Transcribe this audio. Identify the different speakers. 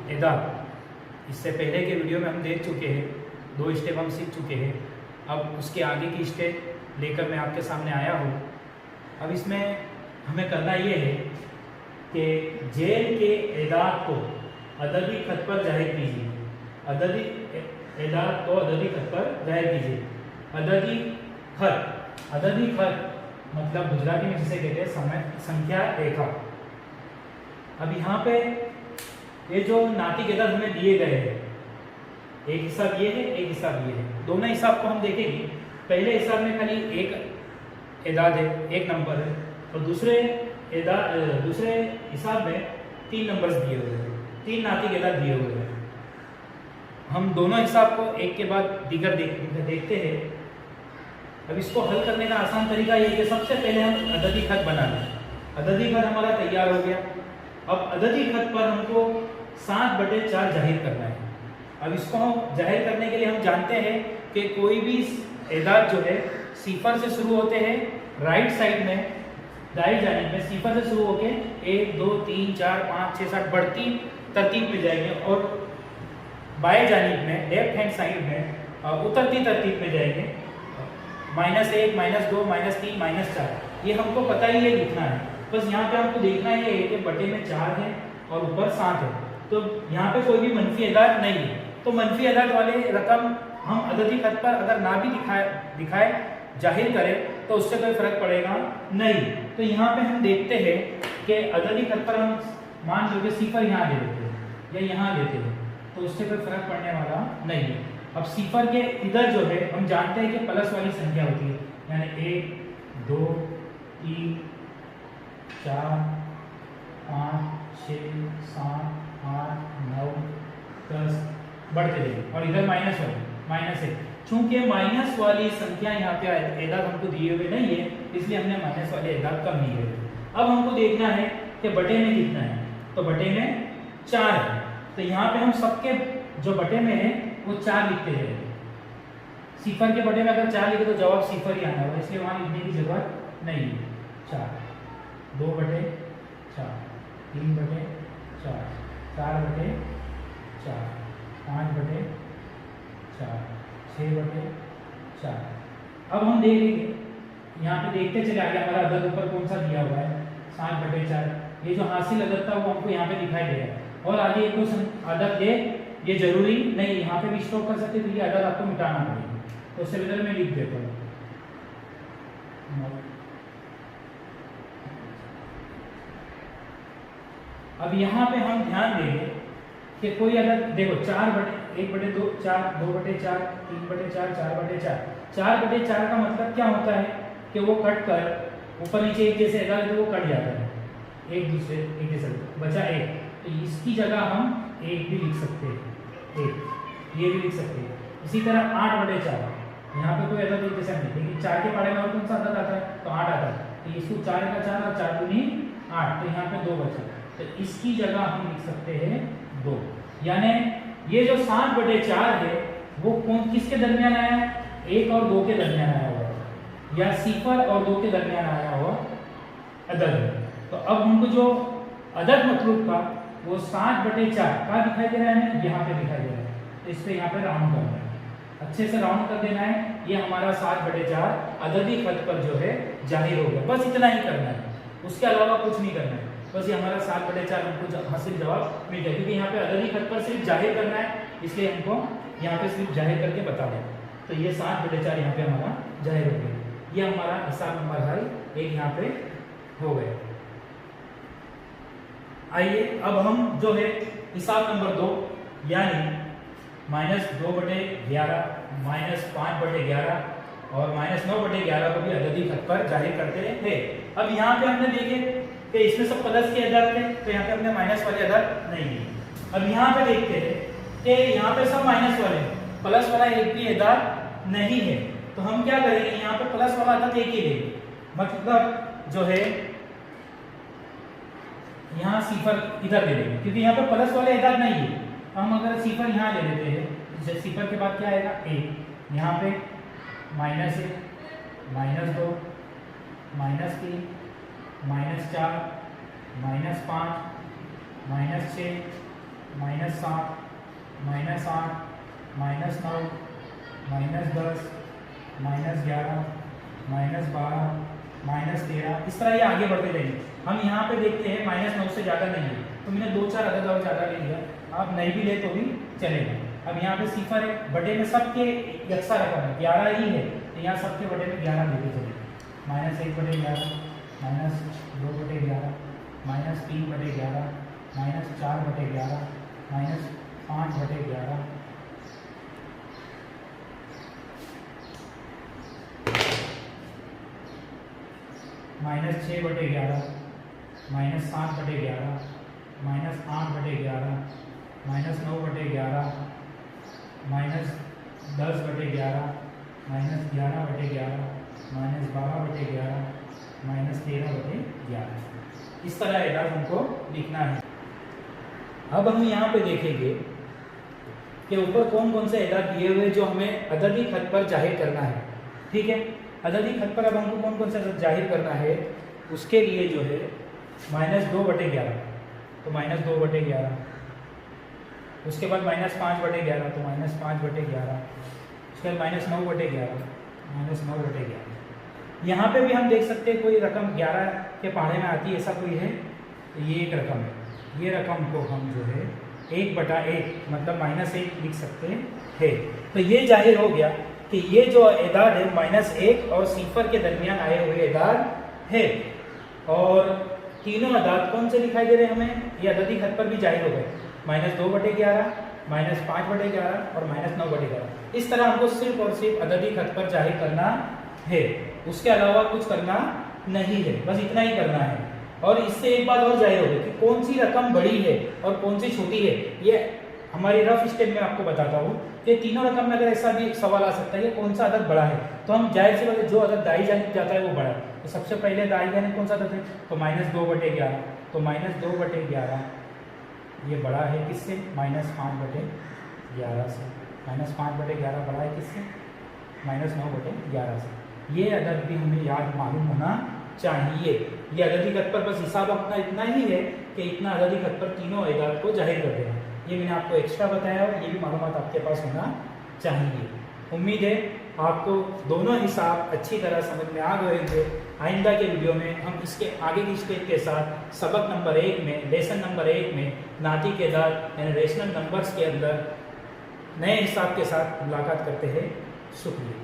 Speaker 1: एदाद, इससे पहले के वीडियो में हम देख चुके हैं, 2 स्टेप हम सीख चुके हैं। अब उसके आगे की स्टेप लेकर मैं आपके सामने आया हूँ। अब इसमें हमें करना ये है कि जेल के एदाद को अददी खत पर जाहिर कीजिए। अददी एदाद को अददी खत पर जाहिर कीजिए। अददी खत मतलब गुजराती में जिसे कहते हैं संख्या रेखा। अब यहाँ पे ये जो नातिक एदाद हमें दिए गए हैं, एक हिसाब ये है, एक हिसाब ये है। दोनों हिसाब को हम देखेंगे। पहले हिसाब में खाली एक एदाद है, एक नंबर है, और दूसरे हिसाब में 3 नंबर्स दिए हुए हैं, 3 नातिक एदाद दिए हुए हैं। हम दोनों हिसाब को एक के बाद दीगर देखते हैं। अब इसको हल करने का आसान तरीका ये है कि सबसे पहले हम अददी खत बना लें। अददी खत हमारा तैयार हो गया। अब अददी खत पर हमको 7/4 जाहिर करना है। अब इसको हम जाहिर करने के लिए हम जानते हैं कि कोई भी एदाद जो है सिफर से शुरू होते हैं, राइट साइड में दाएं जानिब में सिफर से शुरू होके 1 2 3 4 5 6 7 बढ़ती तरतीब में जाएंगे, और बाएं जानिब में लेफ्ट हैंड साइड में उतरती तरतीब में जाएंगे। -1 -2 -3 -4 ये हमको पता ही है, लिखना है। बस यहाँ पे हमको देखना ये है कि बटे में 4 है और ऊपर 7 है, तो यहाँ पे कोई भी मनफी एदाद नहीं है। तो मनफी एदाद वाले रकम हम अददी खत पर अगर ना भी दिखाए जाहिर करें तो उससे कोई फर्क पड़ेगा नहीं। तो यहाँ पे हम देखते हैं कि अददी खत पर हम मान लो कि सिफर यहाँ ले लेते हैं या यहाँ लेते हैं, तो उससे कोई फर्क पड़ने वाला नहीं है। अब सिफर के इधर जो है हम जानते हैं कि प्लस वाली संख्या होती है, यानी 1 2 3 4 5 6 7 8 9 10 बढ़ते जाएंगे, और इधर -1। चूंकि माइनस वाली संख्या यहाँ पे एदाद हमको दिए हुए नहीं है, इसलिए हमने माइनस वाले एदाद कम नहीं किए। अब हमको देखना है कि बटे में कितना है, तो बटे में 4 है। तो यहाँ पे हम सबके जो बटे में है वो 4 लिखते हैं। सिफर के बटे में अगर 4 लिखे तो जवाब सिफर ही आना होगा, इसलिए वहाँ लिखने की जरूरत नहीं है। 4 2/4 3/4 4/4 5/4 6/4। अब हम देखेंगे, यहाँ पे देखते चले आगे हमारा अदद ऊपर कौन सा दिया हुआ है, 7/4। ये जो हासिल अदद था वो हमको यहाँ पे दिखाई दे रहा है, और आगे एक क्वेश्चन अदद है, ये जरूरी नहीं यहाँ पे भी स्टॉप कर सकते, तो ये अदद आपको मिटाना पड़ेगा। तो उससे बदल में लिख देता हूँ। अब यहाँ पे हम ध्यान देंगे कि कोई अदद देखो 1/2 4 2/4 3/4 4/4। 4/4 का मतलब क्या होता है कि वो कट कर ऊपर नीचे एक जैसे एदाद है तो वो कट जाता है, एक जैसे बचा 1, तो इसकी जगह हम 1 भी लिख सकते हैं, 1 ये भी लिख सकते हैं। इसी तरह 8/4, यहाँ पे कोई अदद एक जैसा नहीं, लेकिन 4 के पाड़े में और कौन सा अदद आता है, तो 8 आता है, तो इसको 4 का 4 और 4 दूनी 8, तो यहाँ पे 2 बचा, तो इसकी जगह हम लिख सकते हैं 2। यानी ये जो 7/4 है वो किसके दरमियान आया है, 1 और 2 के दरमियान आया हुआ है, या सिफर और 2 के दरमियान आया हुआ अदद है। तो अब हमको जो अदद मतलूब था वो 7/4 का दिखाई दे रहा है, यहाँ पे दिखाई दे रहा है, तो इस पे यहाँ पे राउंड करना है, अच्छे से राउंड कर देना है। ये हमारा 7/4 अददी खत पर जो है जाहिर हो गया। बस इतना ही करना है, उसके अलावा कुछ नहीं करना है। बस ये हमारा 7/4 हमको हासिल जवाब मिल गया, क्योंकि यहाँ पे अददी खत पर सिर्फ जाहिर करना है, इसलिए हमको यहाँ पे सिर्फ जाहिर करके बता दें। तो ये 7/4 यहाँ पे हमारा जाहिर हो गया। ये हमारा हिसाब नंबर हल एक यहाँ पे हो गया। आइए अब हम जो है हिसाब नंबर 2 यानी -2/11 -5/11 और -9/11 को भी अददी खत पर जाहिर करते हैं। अब यहाँ पे हमने देखे कि इसमें सब प्लस के अदद थे, तो यहाँ पे हमने माइनस वाले अदद नहीं है। अब यहाँ पे देखते हैं कि यहाँ पे सब माइनस वाले, प्लस वाला एक भी अदद नहीं है, तो हम क्या करेंगे, यहाँ पे प्लस वाला अदद एक ही लेंगे, मतलब जो है यहाँ सिफर इधर ले लेंगे, क्योंकि यहाँ पे प्लस वाले अदद नहीं है। हम अगर सिफर यहाँ ले लेते हैं, जैसे सिफर के बाद क्या आएगा 1, यहाँ पे -1 -2 -3 -4 -5 -6 -7, -8, -9, -10, -11, -12, -13, इस तरह ये आगे बढ़ते जाएंगे। हम यहाँ पे देखते हैं -9 से ज़्यादा नहीं है, तो मैंने 2-4 अदद और ज़्यादा ले लिया। आप नहीं भी ले तो भी चलेगा। अब यहाँ पे सिफर है, बटे में सबके यकसा रकम है, 11 ही है, तो यहाँ सबके बटे में 11 लेके चलेंगे। -1/11, -2/11, -3/11, -4/11, -5/11, -6/11, -7/11, -8/11, -9/11, -10/11, -11/11, -12/11, -13/11। इस तरह एदाद हमको लिखना है। अब हम यहाँ पे देखेंगे कि ऊपर कौन कौन से एदाद दिए हुए जो हमें अददी खत पर जाहिर करना है। ठीक है, अददी खत पर अब हमको कौन कौन सा जाहिर करना है, उसके लिए जो है -2/11, तो -2/11, उसके बाद -5/11, तो -5/11, उसके बाद -9/11, -9/11। यहाँ पे भी हम देख सकते हैं कोई रकम 11 के पहाड़े में आती है, ऐसा कोई है, तो ये एक रकम है। ये रकम को हम जो है 1/1 मतलब -1 लिख सकते हैं। तो ये जाहिर हो गया कि ये जो एदाद है -1 और सिफर के दरमियान आए हुए एदाद है। और तीनों अदाद कौन से दिखाई दे रहे हैं हमें, ये अददी खत पर भी जाहिर हो गए, -2/11, -5/11 और -9/11। इस तरह हमको सिर्फ और सिर्फ अददी खत पर जाहिर करना है, उसके अलावा कुछ करना नहीं है, बस इतना ही करना है। और इससे एक बात और जाहिर होगी कि कौन सी रकम बड़ी है और कौन सी छोटी है। ये हमारी रफ स्टेप में आपको बताता हूँ कि तीनों रकम में अगर ऐसा भी सवाल आ सकता है कि कौन सा अदद बड़ा है, तो हम जाहिर सी बात है जो अदद दाई जानिब जाता है वो बड़ा है। तो सबसे पहले दाई जानिब कौन सा अदद है, तो -2/11, तो -2/11 ये बड़ा है किससे, -5/11 से। -5/11 बड़ा है किससे, -9/11 से। ये अदद भी हमें याद मालूम होना चाहिए। ये अददी खत पर बस हिसाब अपना इतना ही है कि इतना अददी खत पर तीनों एदाद को जाहिर कर देना। ये मैंने आपको एक्स्ट्रा बताया और ये भी मालूमात आपके पास होना चाहिए। उम्मीद है आपको दोनों हिसाब अच्छी तरह समझ में आ गए होंगे। आइंदा के वीडियो में हम इसके आगे की स्टेप के साथ सबक नंबर 1 में, लेसन नंबर 1 में नाती के एदाद यानी रेशनल नंबर्स के अंदर नए हिसाब के साथ मुलाकात करते हैं। शुक्रिया।